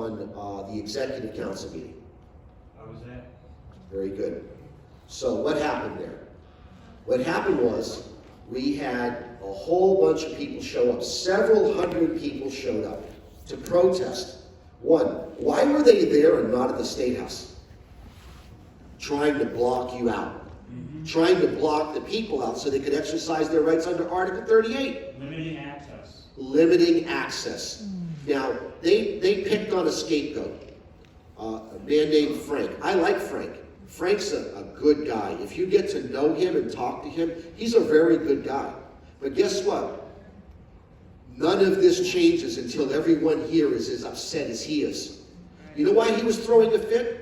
on the executive council meeting? I was there. Very good. So what happened there? What happened was we had a whole bunch of people show up. Several hundred people showed up to protest. One, why were they there and not at the State House? Trying to block you out. Trying to block the people out so they could exercise their rights under Article 38. Limiting access. Limiting access. Now, they picked on a scapegoat, a man named Frank. I like Frank. Frank's a good guy. If you get to know him and talk to him, he's a very good guy. But guess what? None of this changes until everyone here is as upset as he is. You know why he was throwing a fit?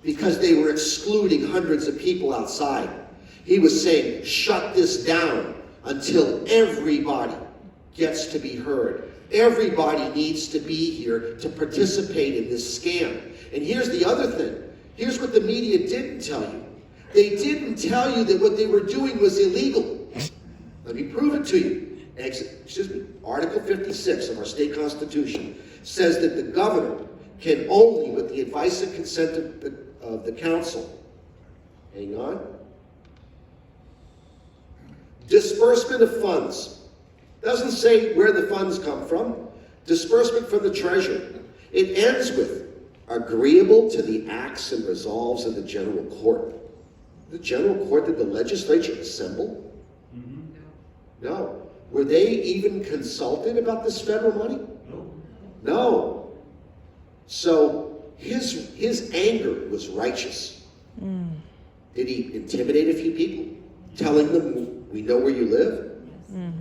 Because they were excluding hundreds of people outside. He was saying, shut this down until everybody gets to be heard. Everybody needs to be here to participate in this scam. And here's the other thing. Here's what the media didn't tell you. They didn't tell you that what they were doing was illegal. Let me prove it to you. Article 56 of our state constitution says that the governor can only, with the advice and consent of the council, hang on, disbursement of funds. Doesn't say where the funds come from. Disbursement from the treasury. It ends with agreeable to the acts and resolves of the general court. The general court, did the legislature assemble? No. Were they even consulted about this federal money? No. So his anger was righteous. Did he intimidate a few people, telling them, we know where you live?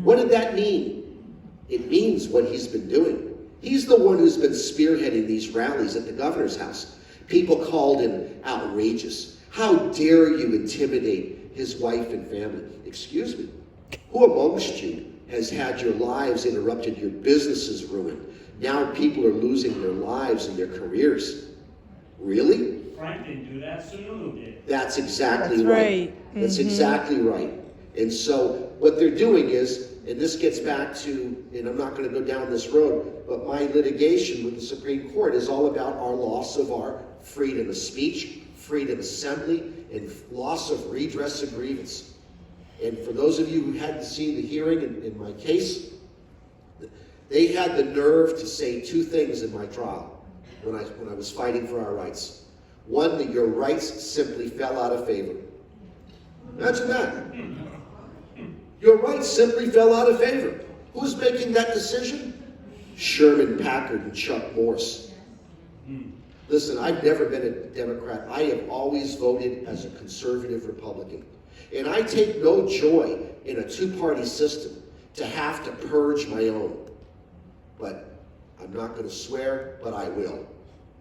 What did that mean? It means what he's been doing. He's the one who's been spearheading these rallies at the governor's house. People called him outrageous. How dare you intimidate his wife and family? Excuse me. Who amongst you has had your lives interrupted, your businesses ruined? Now people are losing their lives and their careers. Really? Frank didn't do that, Sununu did. That's exactly right. That's exactly right. And so what they're doing is, and this gets back to, and I'm not going to go down this road, but my litigation with the Supreme Court is all about our loss of our freedom of speech, freedom of assembly, and loss of redress of grievance. And for those of you who hadn't seen the hearing in my case, they had the nerve to say two things in my trial when I was fighting for our rights. One, that your rights simply fell out of favor. Imagine that. Your rights simply fell out of favor. Who's making that decision? Sherman Packard and Chuck Morse. Listen, I've never been a Democrat. I have always voted as a conservative Republican. And I take no joy in a two-party system to have to purge my own. But I'm not going to swear, but I will.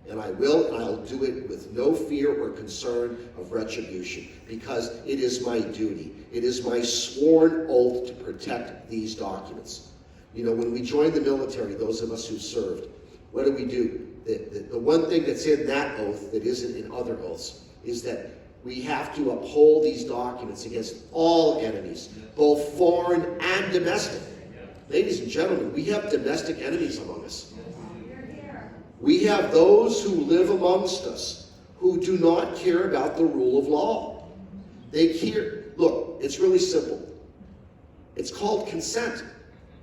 And I will, and I'll do it with no fear or concern of retribution, because it is my duty. It is my sworn oath to protect these documents. You know, when we joined the military, those of us who served, what do? The one thing that's in that oath that isn't in other oaths is that we have to uphold these documents against all enemies, both foreign and domestic. Ladies and gentlemen, we have domestic enemies among us. We have those who live amongst us who do not care about the rule of law. They care. Look, it's really simple. It's called consent.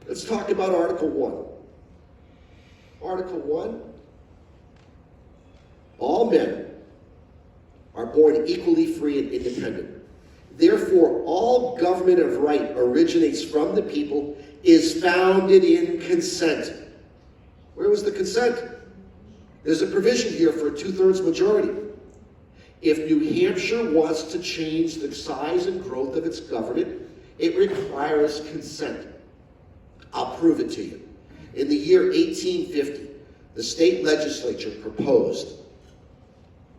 Let's talk about Article 1. Article 1. All men are born equally free and independent. Therefore, all government of right originates from the people, is founded in consent. Where was the consent? There's a provision here for a 2/3 majority. If New Hampshire wants to change the size and growth of its government, it requires consent. I'll prove it to you. In the year 1850, the state legislature proposed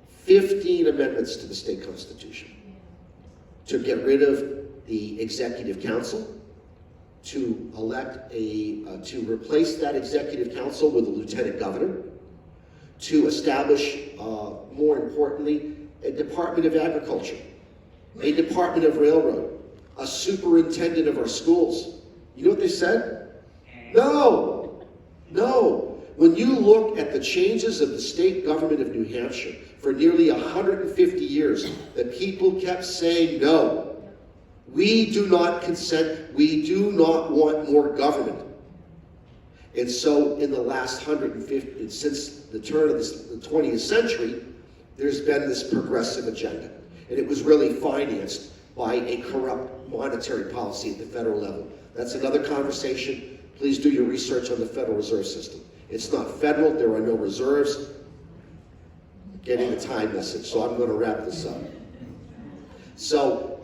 15 amendments to the state constitution to get rid of the executive council, to elect to replace that executive council with a lieutenant governor, to establish, more importantly, a Department of Agriculture, a Department of Railroad, a superintendent of our schools. You know what they said? No. When you look at the changes of the state government of New Hampshire, for nearly 150 years, the people kept saying, no, we do not consent, we do not want more government. And so in the last 150, since the turn of the 20th century, there's been this progressive agenda. And it was really financed by a corrupt monetary policy at the federal level. That's another conversation. Please do your research on the Federal Reserve System. It's not federal, there are no reserves. Getting a time message, so I'm going to wrap this up. So,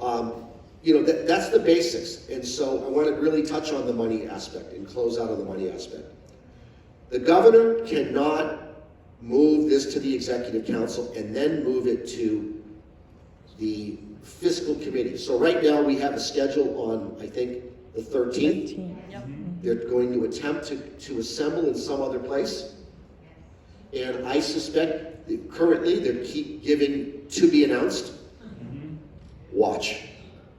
that's the basics. And so I want to really touch on the money aspect and close out on the money aspect. The governor cannot move this to the executive council and then move it to the fiscal committee. So right now we have a schedule on, I think, the 13th. Yep. They're going to attempt to assemble in some other place. And I suspect that currently they keep giving to be announced. Watch.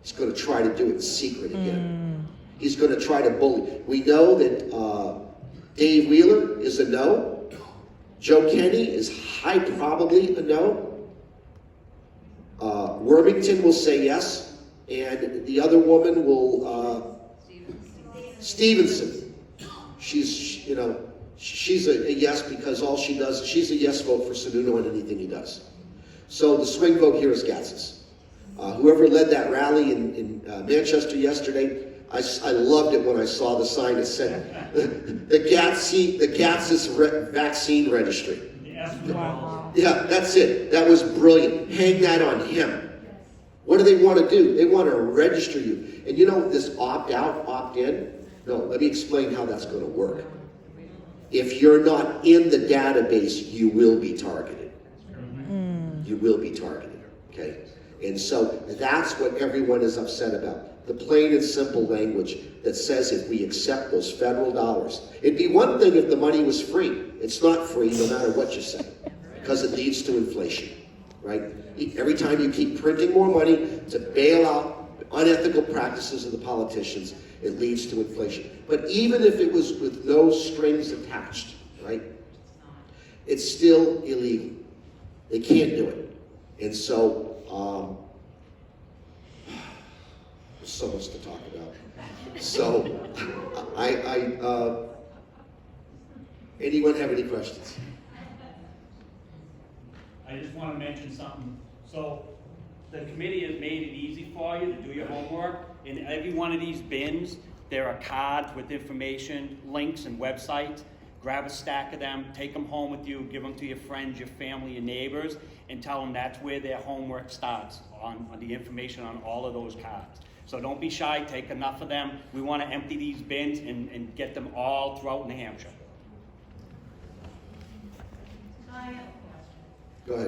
He's going to try to do it in secret again. He's going to try to bully. We know that Dave Wheeler is a no. Joe Kenny is high probably a no. Wormington will say yes. And the other woman will, Stevenson. She's a yes because all she does, she's a yes vote for Sununu on anything he does. So the swing vote here is Gatsas. Whoever led that rally in Manchester yesterday, I loved it when I saw the sign that said the Gatsas vaccine registry. Wow. Yeah, that's it. That was brilliant. Hang that on him. What do they want to do? They want to register you. And this opt-out, opt-in? No, let me explain how that's going to work. If you're not in the database, you will be targeted. You will be targeted, okay? And so that's what everyone is upset about. The plain and simple language that says if we accept those federal dollars. It'd be one thing if the money was free. It's not free no matter what you say, because it leads to inflation, right? Every time you keep printing more money to bail out unethical practices of the politicians, it leads to inflation. But even if it was with no strings attached, right? It's still illegal. They can't do it. And so, there's so much to talk about. So, anyone have any questions? I just want to mention something. So the committee has made it easy for you to do your homework. In every one of these bins, there are cards with information, links, and websites. Grab a stack of them, take them home with you, give them to your friends, your family, your neighbors, and tell them that's where their homework starts, on the information on all of those cards. So don't be shy, take enough of them. We want to empty these bins and get them all throughout New Hampshire. Go ahead.